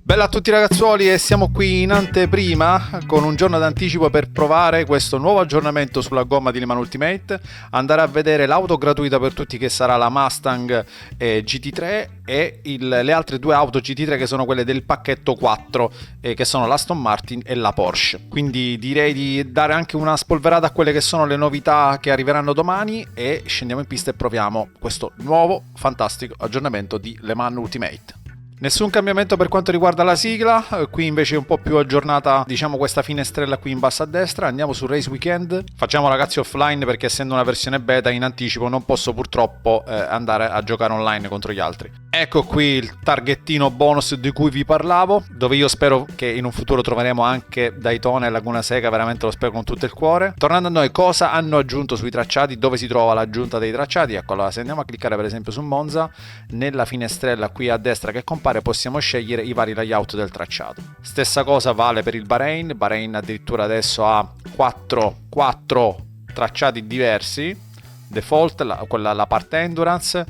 Bella a tutti ragazzuoli, e siamo qui in anteprima con un giorno d'anticipo per provare questo nuovo aggiornamento sulla gomma di Le Mans Ultimate, andare a vedere l'auto gratuita per tutti che sarà la Mustang GT3 e le altre due auto GT3 che sono quelle del pacchetto 4 che sono l'Aston Martin e la Porsche. Quindi direi di dare anche una spolverata a quelle che sono le novità che arriveranno domani e scendiamo in pista e proviamo questo nuovo fantastico aggiornamento di Le Mans Ultimate. Nessun cambiamento per quanto riguarda la sigla, qui invece è un po' più aggiornata, diciamo, questa finestrella qui in basso a destra. Andiamo su Race Weekend, facciamo ragazzi offline perché essendo una versione beta in anticipo non posso purtroppo andare a giocare online contro gli altri. Ecco qui il targettino bonus di cui vi parlavo, dove io spero che in un futuro troveremo anche Daytona e Laguna Seca, veramente lo spero con tutto il cuore. Tornando a noi, cosa hanno aggiunto sui tracciati, dove si trova l'aggiunta dei tracciati? Ecco, allora se andiamo a cliccare per esempio su Monza, nella finestrella qui a destra che compare possiamo scegliere i vari layout del tracciato. Stessa cosa vale per il Bahrain addirittura adesso ha 4 tracciati diversi. Default, la parte endurance,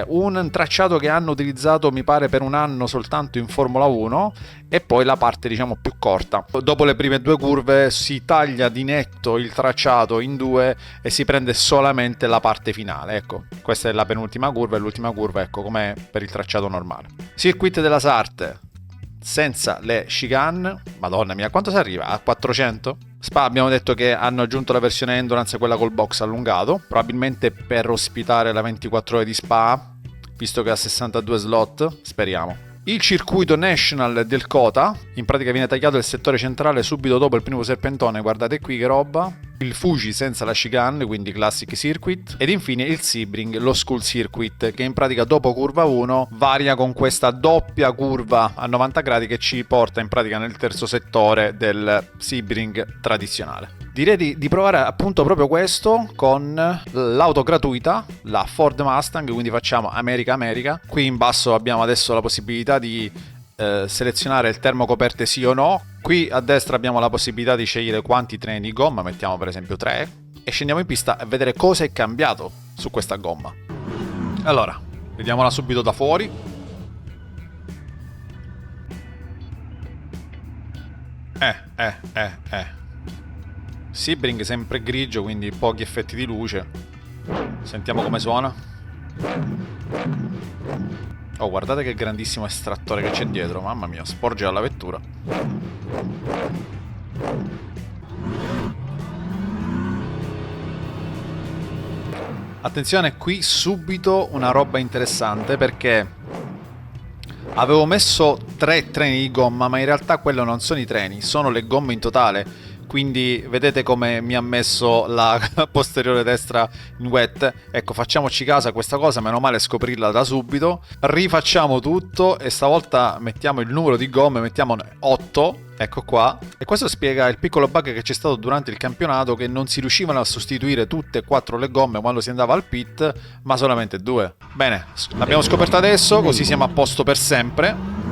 un tracciato che hanno utilizzato mi pare per un anno soltanto in Formula 1 e poi la parte diciamo più corta. Dopo le prime due curve si taglia di netto il tracciato in due e si prende solamente la parte finale. Ecco, questa è la penultima curva e l'ultima curva, ecco, come per il tracciato normale. Circuit della Sarthe senza le chicane, madonna mia, quanto si arriva? A 400? Spa abbiamo detto che hanno aggiunto la versione Endurance, quella col box allungato, probabilmente per ospitare la 24 ore di Spa, visto che ha 62 slot, speriamo. Il circuito National del Kota, in pratica viene tagliato il settore centrale subito dopo il primo serpentone, guardate qui che roba. Il Fuji senza la chicane, quindi Classic Circuit, ed infine il Sebring, lo School Circuit, che in pratica dopo curva 1 varia con questa doppia curva a 90 gradi che ci porta in pratica nel terzo settore del Sebring tradizionale. Direi di provare appunto proprio questo con l'auto gratuita, la Ford Mustang, quindi facciamo America. Qui in basso abbiamo adesso la possibilità di selezionare il termocoperte sì o no. Qui a destra abbiamo la possibilità di scegliere quanti treni di gomma, mettiamo per esempio 3, e scendiamo in pista a vedere cosa è cambiato su questa gomma. Allora, vediamola subito da fuori. Sebring sempre grigio, quindi pochi effetti di luce. Sentiamo come suona. Oh, guardate che grandissimo estrattore che c'è dietro, mamma mia, sporge alla vettura. Attenzione, qui subito una roba interessante, perché avevo messo 3 treni di gomma, ma in realtà quello non sono i treni, sono le gomme in totale. Quindi vedete come mi ha messo la posteriore destra in wet. Ecco, facciamoci caso a questa cosa, meno male scoprirla da subito. Rifacciamo tutto e stavolta mettiamo il numero di gomme, mettiamo 8, ecco qua. E questo spiega il piccolo bug che c'è stato durante il campionato, che non si riuscivano a sostituire tutte e 4 le gomme quando si andava al pit, ma solamente 2. Bene, l'abbiamo scoperto adesso, così siamo a posto per sempre.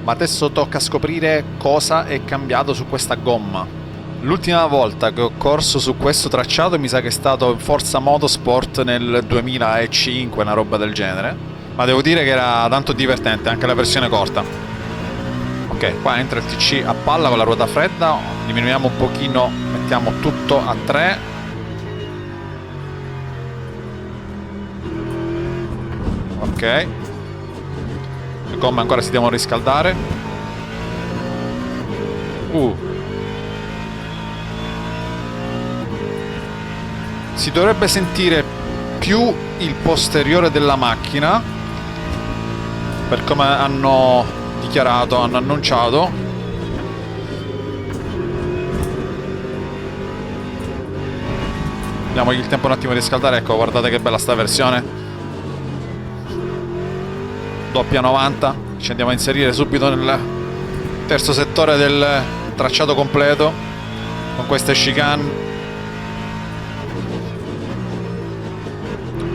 Ma adesso tocca scoprire cosa è cambiato su questa gomma. L'ultima volta che ho corso su questo tracciato mi sa che è stato in Forza Motorsport nel 2005, una roba del genere. Ma devo dire che era tanto divertente anche la versione corta. Ok, qua entra il TC a palla con la ruota fredda. Diminuiamo un pochino, mettiamo tutto a 3. Ok. Le gomme ancora si devono riscaldare. Si dovrebbe sentire più il posteriore della macchina, per come hanno dichiarato, hanno annunciato. Diamogli il tempo un attimo di riscaldare. Ecco, guardate che bella sta versione. Doppia 90, ci andiamo a inserire subito nel terzo settore del tracciato completo con queste chicane.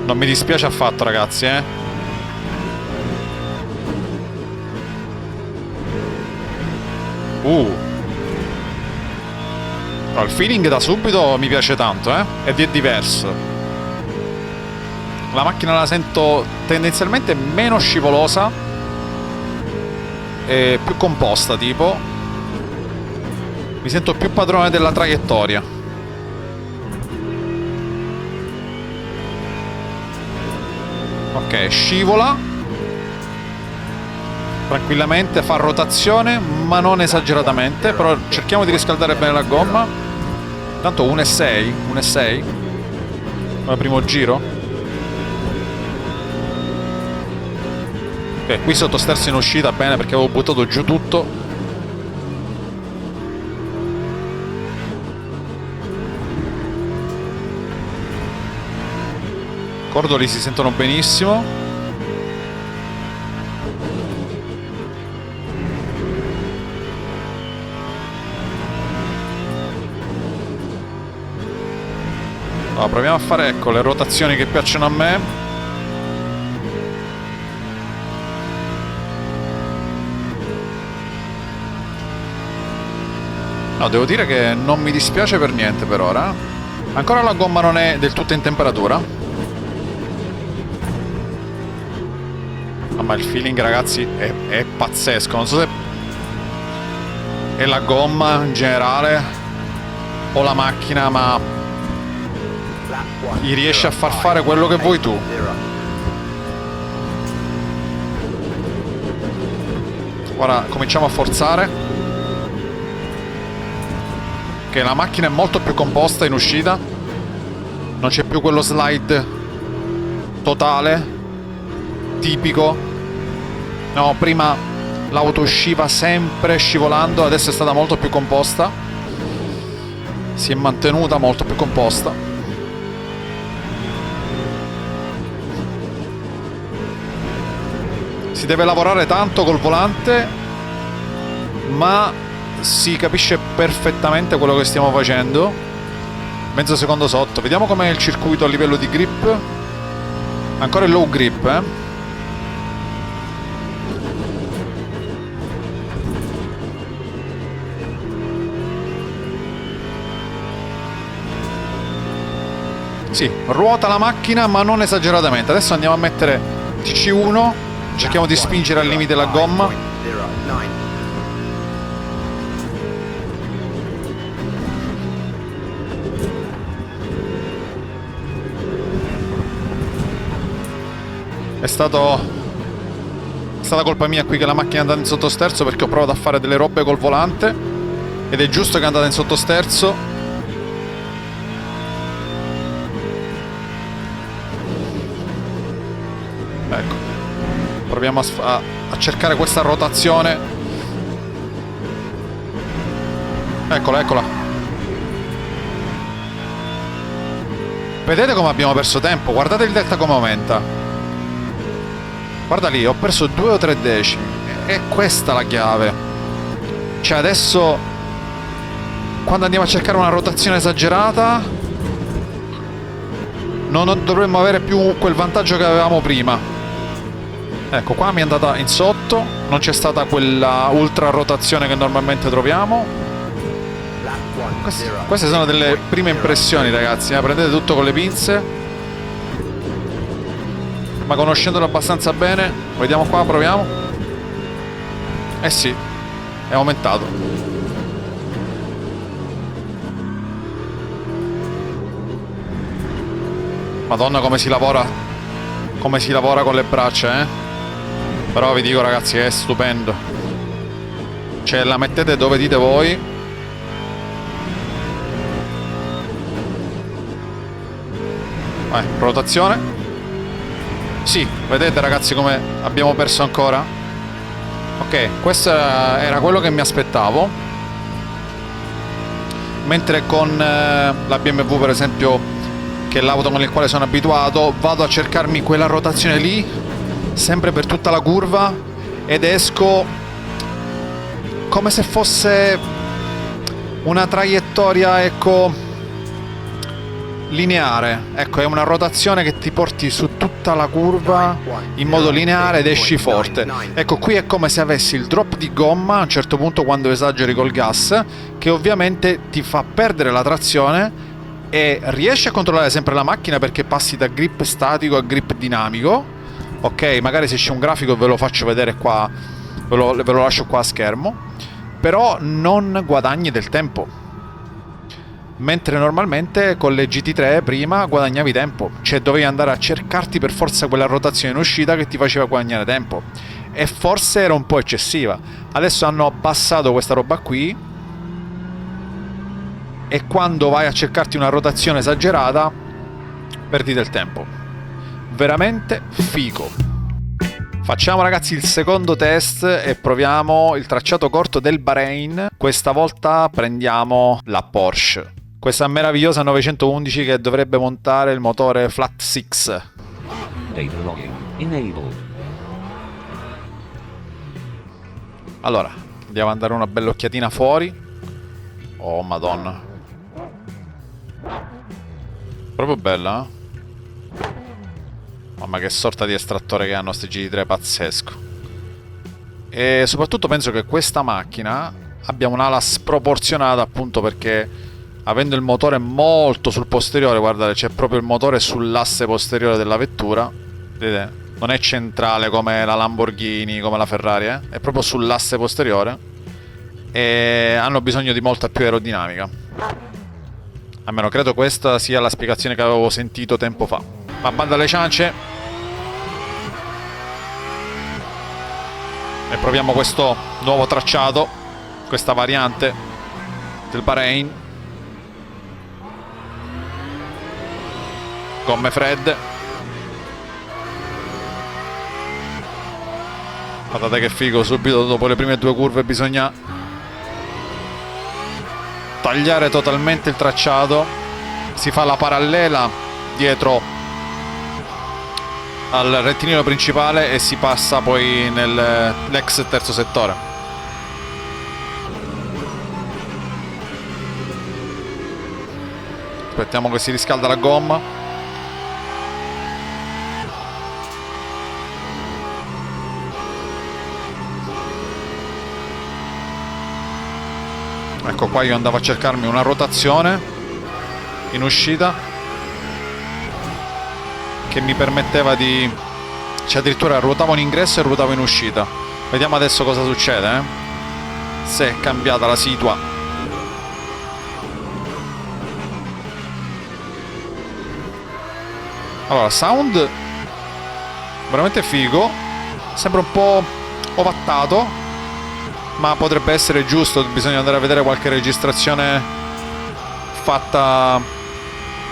Non mi dispiace affatto ragazzi, Il feeling da subito mi piace tanto, ed è diverso. La macchina la sento tendenzialmente meno scivolosa, è più composta, tipo. Mi sento più padrone della traiettoria. Ok, scivola tranquillamente, fa rotazione ma non esageratamente, però cerchiamo di riscaldare bene la gomma. Tanto 1,6 1,6 come primo giro. Ok, qui sottosterzo in uscita bene perché avevo buttato giù tutto. Cordoli si sentono benissimo. Allora, proviamo a fare, ecco, le rotazioni che piacciono a me. No, devo dire che non mi dispiace per niente per ora. Ancora la gomma non è del tutto in temperatura. Ma il feeling, ragazzi, è pazzesco. Non so se è la gomma in generale o la macchina, ma gli riesce a far fare quello che vuoi tu. Ora cominciamo a forzare. Che la macchina è molto più composta in uscita. Non c'è più quello slide totale tipico. No, prima l'auto usciva sempre scivolando, adesso è stata molto più composta. Si è mantenuta molto più composta. Si deve lavorare tanto col volante, ma si capisce perfettamente quello che stiamo facendo. Mezzo secondo sotto. Vediamo com'è il circuito a livello di grip. Ancora il low grip, eh. Sì, ruota la macchina ma non esageratamente. Adesso andiamo a mettere TC1. Cerchiamo di spingere al limite la gomma. È stata colpa mia qui che la macchina è andata in sottosterzo, perché ho provato a fare delle robe col volante ed è giusto che è andata in sottosterzo. Ecco, proviamo a cercare questa rotazione. Eccola, eccola. Vedete come abbiamo perso tempo? Guardate il delta come aumenta. Guarda lì, ho perso 2 o 3 decimi. È questa la chiave. Cioè adesso, quando andiamo a cercare una rotazione esagerata, non dovremmo avere più quel vantaggio che avevamo prima. Ecco, qua mi è andata in sotto. Non c'è stata quella ultra rotazione che normalmente troviamo. Queste sono delle prime impressioni, ragazzi, prendete tutto con le pinze, ma conoscendolo abbastanza bene. Vediamo qua, proviamo. Eh sì, è aumentato. Madonna, come si lavora con le braccia, eh. Però vi dico, ragazzi, è stupendo. Cioè, la mettete dove dite voi. Rotazione. Sì, vedete, ragazzi, come abbiamo perso ancora. Ok, questo era quello che mi aspettavo. Mentre con la BMW, per esempio, che è l'auto con il quale sono abituato, vado a cercarmi quella rotazione lì sempre per tutta la curva ed esco come se fosse una traiettoria, ecco, lineare. Ecco, è una rotazione che ti porti su tutta la curva in modo lineare ed esci forte. Ecco, qui è come se avessi il drop di gomma a un certo punto quando esageri col gas, che ovviamente ti fa perdere la trazione e riesci a controllare sempre la macchina perché passi da grip statico a grip dinamico. Ok, magari se c'è un grafico ve lo faccio vedere qua ve lo lascio qua a schermo, però non guadagni del tempo, mentre normalmente con le GT3 prima guadagnavi tempo, cioè dovevi andare a cercarti per forza quella rotazione in uscita che ti faceva guadagnare tempo, e forse era un po' eccessiva. Adesso hanno abbassato questa roba qui e quando vai a cercarti una rotazione esagerata perdi del tempo. Veramente figo. Facciamo ragazzi il secondo test e proviamo il tracciato corto del Bahrain. Questa volta prendiamo la Porsche, questa meravigliosa 911 che dovrebbe montare il motore Flat 6. Data logging enabled. Allora, andiamo a dare una bella occhiatina fuori. Oh madonna, proprio bella, eh? Mamma, che sorta di estrattore che hanno sti GT3, pazzesco. E soprattutto penso che questa macchina abbia un'ala sproporzionata, appunto perché avendo il motore molto sul posteriore, guardate, c'è proprio il motore sull'asse posteriore della vettura, vedete? Non è centrale come la Lamborghini, come la Ferrari, è proprio sull'asse posteriore, e hanno bisogno di molta più aerodinamica. Almeno credo questa sia la spiegazione che avevo sentito tempo fa. Ma banda alle ciance e proviamo questo nuovo tracciato, questa variante del Bahrain. Gomme fredde, guardate che figo, subito dopo le prime due curve bisogna tagliare totalmente il tracciato, si fa la parallela dietro al rettilineo principale e si passa poi nell'ex terzo settore. Aspettiamo che si riscalda la gomma. Ecco qua, io andavo a cercarmi una rotazione in uscita che mi permetteva di... cioè addirittura ruotavo in ingresso e ruotavo in uscita. Vediamo adesso cosa succede, se è cambiata la situa. Allora, sound veramente figo, sembra un po' ovattato, ma potrebbe essere giusto. Bisogna andare a vedere qualche registrazione fatta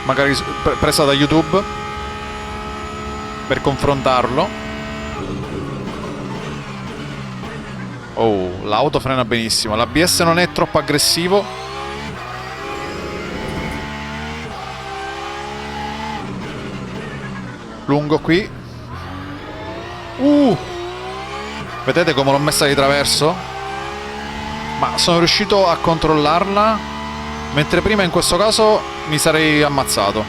magari presa da YouTube per confrontarlo. Oh, l'auto frena benissimo, l'ABS non è troppo aggressivo. Lungo qui. Vedete come l'ho messa di traverso? Ma sono riuscito a controllarla, mentre prima in questo caso mi sarei ammazzato.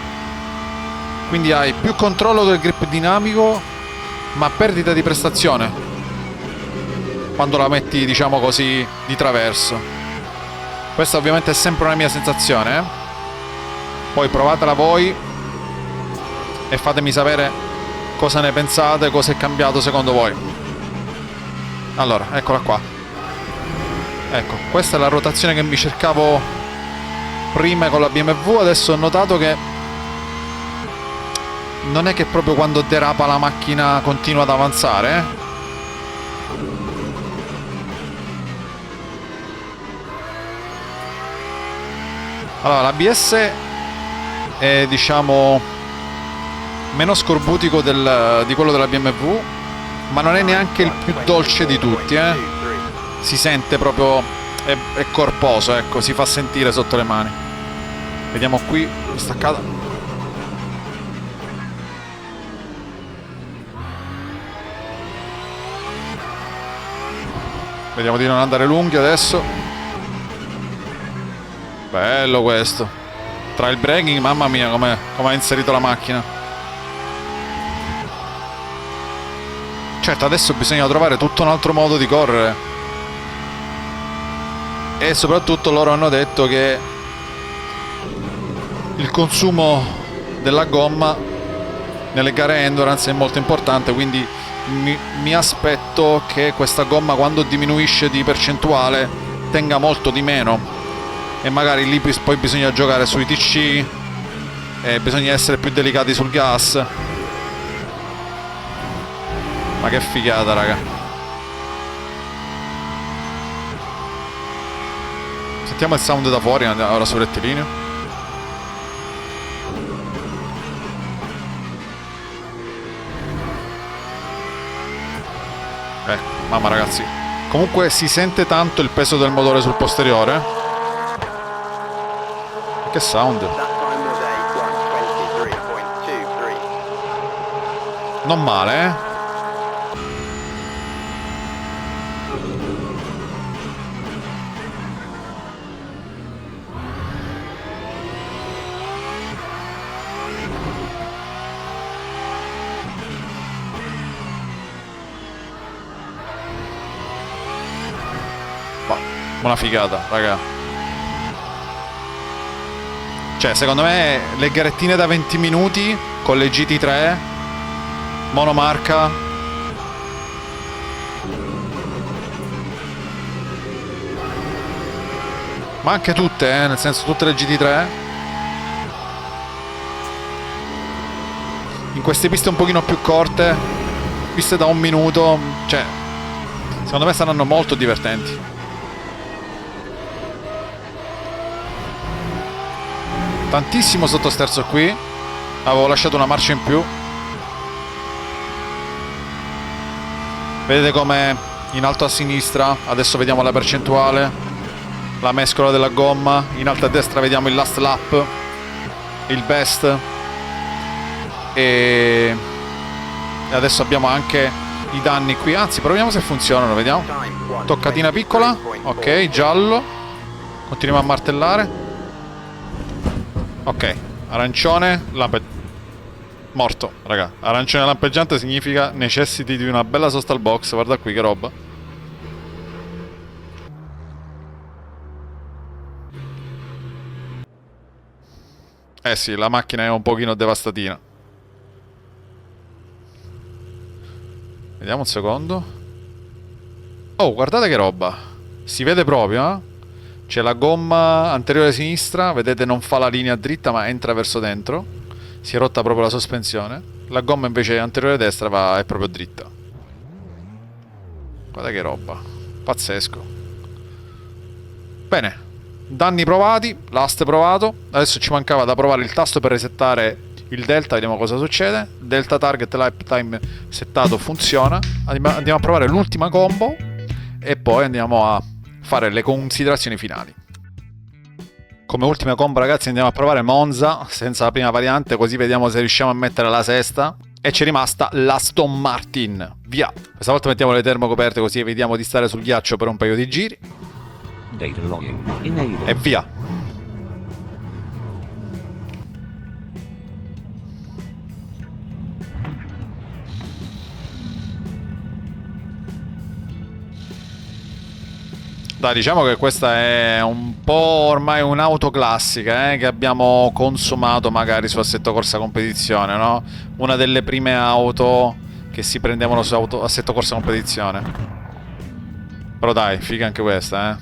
Quindi hai più controllo del grip dinamico, ma perdita di prestazione quando la metti, diciamo così, di traverso. Questa ovviamente è sempre una mia sensazione, Poi provatela voi e fatemi sapere cosa ne pensate, cosa è cambiato secondo voi. Allora, eccola qua. Ecco, questa è la rotazione che mi cercavo prima con la BMW. Adesso ho notato che non è che proprio quando derapa la macchina continua ad avanzare, Allora, l'ABS è, diciamo, meno scorbutico di quello della BMW, ma non è neanche il più dolce di tutti, Si sente proprio, è corposo, ecco, si fa sentire sotto le mani. Vediamo qui, staccata. Vediamo di non andare lunghi adesso. Bello questo. Tra il braking, mamma mia, come ha inserito la macchina. Certo, adesso bisogna trovare tutto un altro modo di correre. E soprattutto loro hanno detto che il consumo della gomma nelle gare endurance è molto importante, quindi mi aspetto che questa gomma, quando diminuisce di percentuale, tenga molto di meno, e magari lì poi bisogna giocare sui TC e bisogna essere più delicati sul gas. Ma che figata, raga. Sentiamo il sound da fuori ora sul rettilineo. Mamma, ragazzi, comunque si sente tanto il peso del motore sul posteriore. Che sound. Non male, eh. Una figata, raga. Cioè, secondo me le garettine da 20 minuti con le GT3 monomarca, ma anche tutte, nel senso tutte le GT3 in queste piste un pochino più corte, piste da 1 minuto, cioè secondo me saranno molto divertenti. Tantissimo sottosterzo qui. Avevo lasciato una marcia in più. Vedete come in alto a sinistra adesso vediamo la percentuale, la mescola della gomma. In alto a destra vediamo il last lap, il best, e adesso abbiamo anche i danni qui. Anzi, proviamo se funzionano, vediamo. Toccatina piccola. Ok, giallo. Continuiamo a martellare. Ok, arancione, morto, raga. Arancione lampeggiante significa necessiti di una bella sosta al box. Guarda qui che roba. Eh sì, la macchina è un pochino devastatina. Vediamo un secondo. Oh, guardate che roba. Si vede proprio, eh? C'è la gomma anteriore sinistra, vedete, non fa la linea dritta ma entra verso dentro. Si è rotta proprio la sospensione. La gomma invece anteriore destra è proprio dritta. Guarda che roba. Pazzesco. Bene. Danni provati, l'ast provato. Adesso ci mancava da provare il tasto per resettare il delta, vediamo cosa succede. Delta target lifetime settato, funziona. Andiamo a provare l'ultima combo e poi andiamo a fare le considerazioni finali. Come ultima combo, ragazzi, andiamo a provare Monza senza la prima variante, così vediamo se riusciamo a mettere la sesta. E c'è rimasta l'Aston Martin. Via. Questa volta mettiamo le termocoperte così evitiamo di stare sul ghiaccio per un paio di giri. Data logging enabled. E via. Dai, diciamo che questa è un po' ormai un'auto classica, che abbiamo consumato magari su Assetto Corsa Competizione, no? Una delle prime auto che si prendevano su Assetto Corsa Competizione. Però dai, figa anche questa,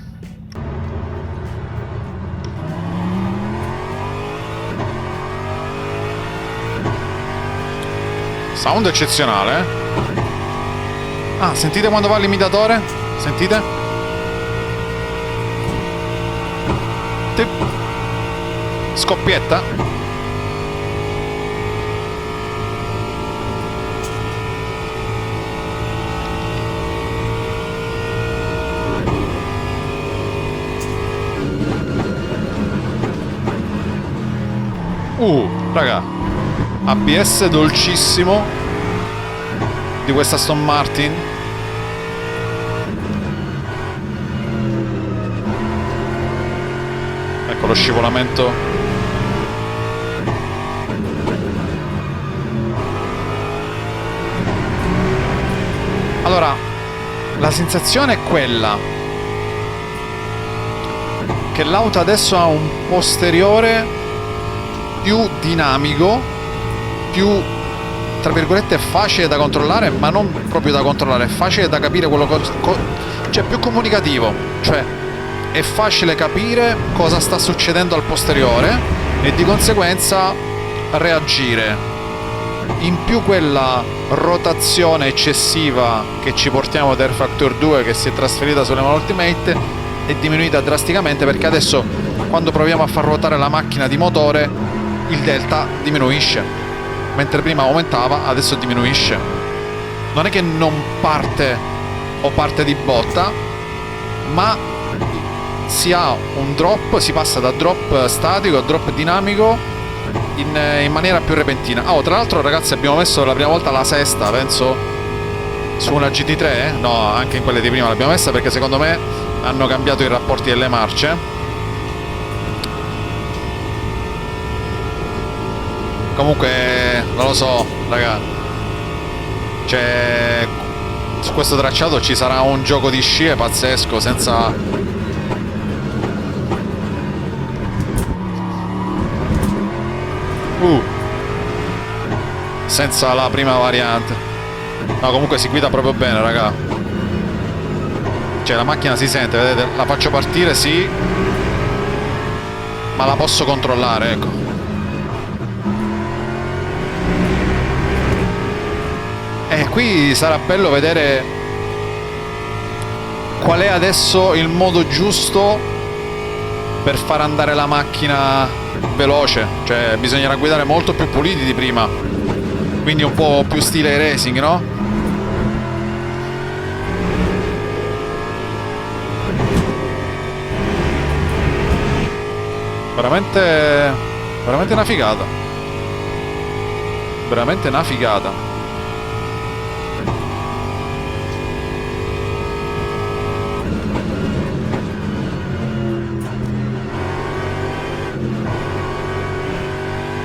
Sound eccezionale, Ah, sentite quando va l'imitatore? Sentite? Scoppietta. Raga, ABS dolcissimo di questa Aston Martin. Ecco lo scivolamento. Allora, la sensazione è quella che l'auto adesso ha un posteriore più dinamico, più tra virgolette facile da controllare, ma non proprio da controllare, è facile da capire quello cioè più comunicativo, cioè è facile capire cosa sta succedendo al posteriore e di conseguenza reagire. In più quella rotazione eccessiva che ci portiamo da Air Factor 2, che si è trasferita sulle Man Ultimate, è diminuita drasticamente, perché adesso quando proviamo a far ruotare la macchina di motore il delta diminuisce, mentre prima aumentava, adesso diminuisce. Non è che non parte o parte di botta, ma si ha un drop, si passa da drop statico a drop dinamico in maniera più repentina. Oh, tra l'altro ragazzi, abbiamo messo la prima volta la sesta, penso, su una GT3, no, anche in quelle di prima l'abbiamo messa, perché secondo me hanno cambiato i rapporti delle marce. Comunque non lo so, raga, cioè su questo tracciato ci sarà un gioco di scie pazzesco, senza senza la prima variante. No, comunque si guida proprio bene, raga. Cioè la macchina si sente, vedete? La faccio partire, sì, ma la posso controllare, ecco. E qui sarà bello vedere qual è adesso il modo giusto per far andare la macchina veloce. Cioè bisognerà guidare molto più puliti di prima, quindi un po' più stile racing, no? Veramente una figata. Veramente una figata.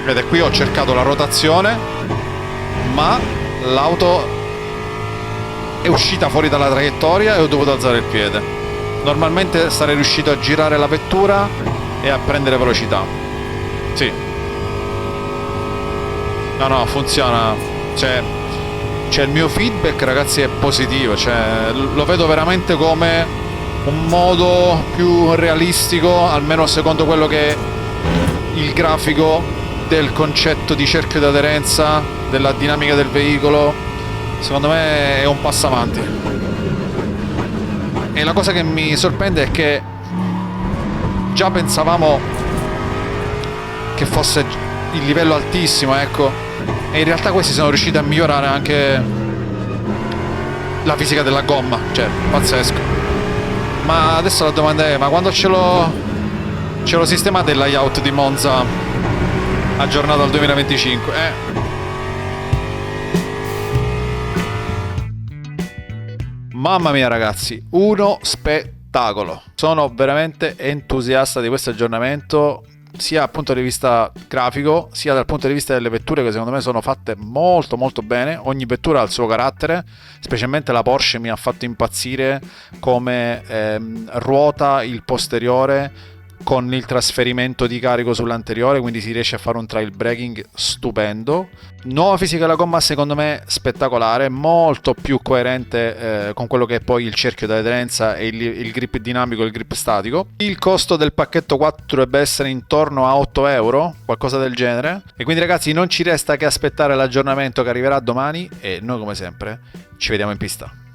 Vedete, qui ho cercato la rotazione, ma l'auto è uscita fuori dalla traiettoria e ho dovuto alzare il piede. Normalmente sarei riuscito a girare la vettura e a prendere velocità. Sì. No, funziona. Cioè il mio feedback, ragazzi, è positivo. Cioè, lo vedo veramente come un modo più realistico, almeno secondo quello che è il grafico del concetto di cerchio di aderenza, della dinamica del veicolo. Secondo me è un passo avanti. E la cosa che mi sorprende è che già pensavamo che fosse il livello altissimo, ecco, e in realtà questi sono riusciti a migliorare anche la fisica della gomma. Cioè, pazzesco. Ma adesso la domanda è: ma quando ce lo sistemate il layout di Monza aggiornato al 2025? Mamma mia ragazzi, uno spettacolo. Sono veramente entusiasta di questo aggiornamento, sia dal punto di vista grafico, sia dal punto di vista delle vetture, che secondo me sono fatte molto molto bene. Ogni vettura ha il suo carattere, specialmente la Porsche mi ha fatto impazzire come ruota il posteriore con il trasferimento di carico sull'anteriore, quindi si riesce a fare un trail braking stupendo. Nuova fisica della gomma secondo me spettacolare, molto più coerente con quello che è poi il cerchio di aderenza e il grip dinamico e il grip statico. Il costo del pacchetto 4 dovrebbe essere intorno a 8 euro, qualcosa del genere, e quindi ragazzi non ci resta che aspettare l'aggiornamento che arriverà domani e noi come sempre ci vediamo in pista.